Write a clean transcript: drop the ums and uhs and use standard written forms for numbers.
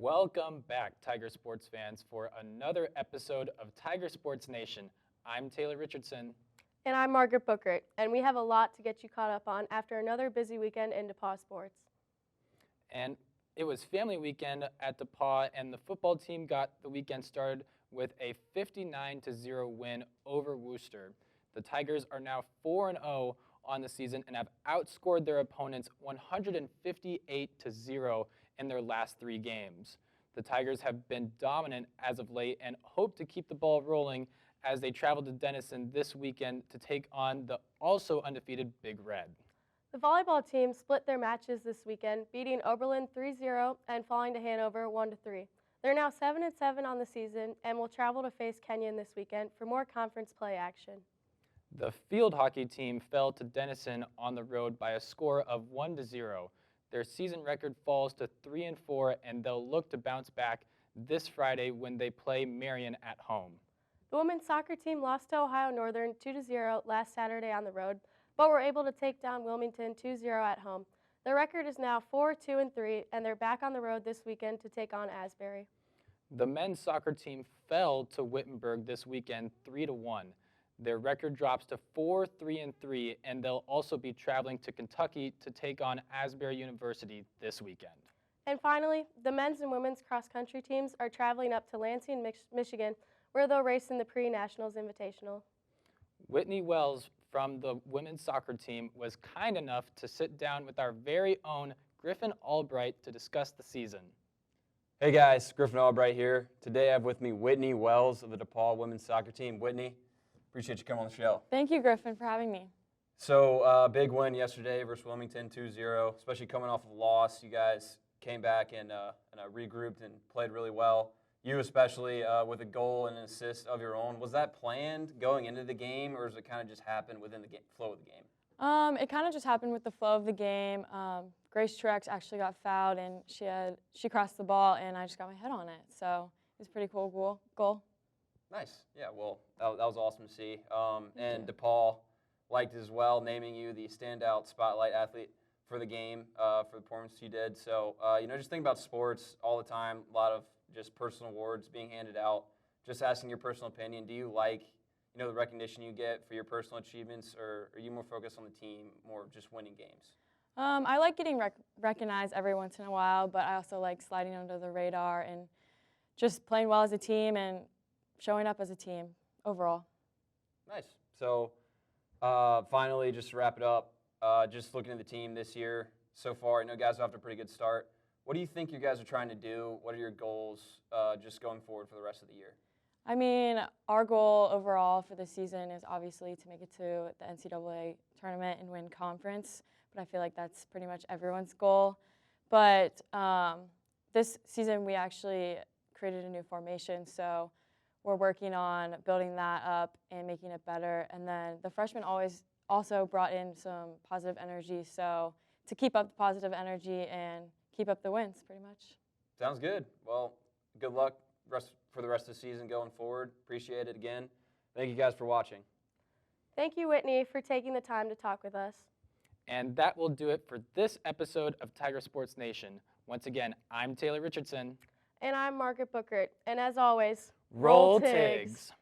Welcome back, Tiger Sports fans, for another episode of Tiger Sports Nation. I'm Taylor Richardson. And I'm Margaret Bookert, and we have a lot to get you caught up on after another busy weekend in DePauw sports. And it was family weekend at DePauw, and the football team got the weekend started with a 59-0 win over Worcester. The Tigers are now 4-0 on the season and have outscored their opponents 158-0 in their last 3 games. The Tigers have been dominant as of late and hope to keep the ball rolling as they travel to Denison this weekend to take on the also undefeated Big Red. The volleyball team split their matches this weekend, beating Oberlin 3-0 and falling to Hanover 1-3. They're now 7-7 on the season and will travel to face Kenyon this weekend for more conference play action. The field hockey team fell to Denison on the road by a score of 1-0. Their season record falls to 3-4, and they'll look to bounce back this Friday when they play Marion at home. The women's soccer team lost to Ohio Northern 2-0 last Saturday on the road, but were able to take down Wilmington 2-0 at home. Their record is now 4-2-3, and they're back on the road this weekend to take on Asbury. The men's soccer team fell to Wittenberg this weekend 3-1. Their record drops to 4-3-3, and they'll also be traveling to Kentucky to take on Asbury University this weekend. And finally, the men's and women's cross-country teams are traveling up to Lansing, Michigan, where they'll race in the Pre-Nationals Invitational. Whitney Wells from the women's soccer team was kind enough to sit down with our very own Griffin Albright to discuss the season. Hey guys, Griffin Albright here. Today I have with me Whitney Wells of the DePauw women's soccer team. Whitney, appreciate you coming on the show. Thank you, Griffin, for having me. So, big win yesterday versus Wilmington, 2-0, especially coming off of a loss. You guys came back and regrouped and played really well. You especially with a goal and an assist of your own. Was that planned going into the game, or does it kind of just happen within the flow of the game? It kind of just happened with the flow of the game. Grace Truex actually got fouled, and she crossed the ball, and I just got my head on it. So it was a pretty cool goal. Nice. Yeah, well, that was awesome to see. And DePauw liked it as well, naming you the standout spotlight athlete for the game, for the performance you did. So, just think about sports all the time, a lot of just personal awards being handed out. Just asking your personal opinion, do you like, the recognition you get for your personal achievements, or are you more focused on the team, more just winning games? I like getting recognized every once in a while, but I also like sliding under the radar and just playing well as a team and showing up as a team overall. Nice. So finally, just to wrap it up, just looking at the team this year so far, I know guys are off to a pretty good start. What do you think you guys are trying to do? What are your goals just going forward for the rest of the year? I mean, our goal overall for the season is obviously to make it to the NCAA tournament and win conference, but I feel like that's pretty much everyone's goal. But this season we actually created a new formation, so we're working on building that up and making it better. And then the freshmen always also brought in some positive energy, so to keep up the positive energy and keep up the wins, pretty much. Sounds good. Well, good luck for the rest of the season going forward. Appreciate it again. Thank you guys for watching. Thank you, Whitney, for taking the time to talk with us. And that will do it for this episode of Tiger Sports Nation. Once again, I'm Taylor Richardson. And I'm Margaret Bookert. And as always, Roll Tigs!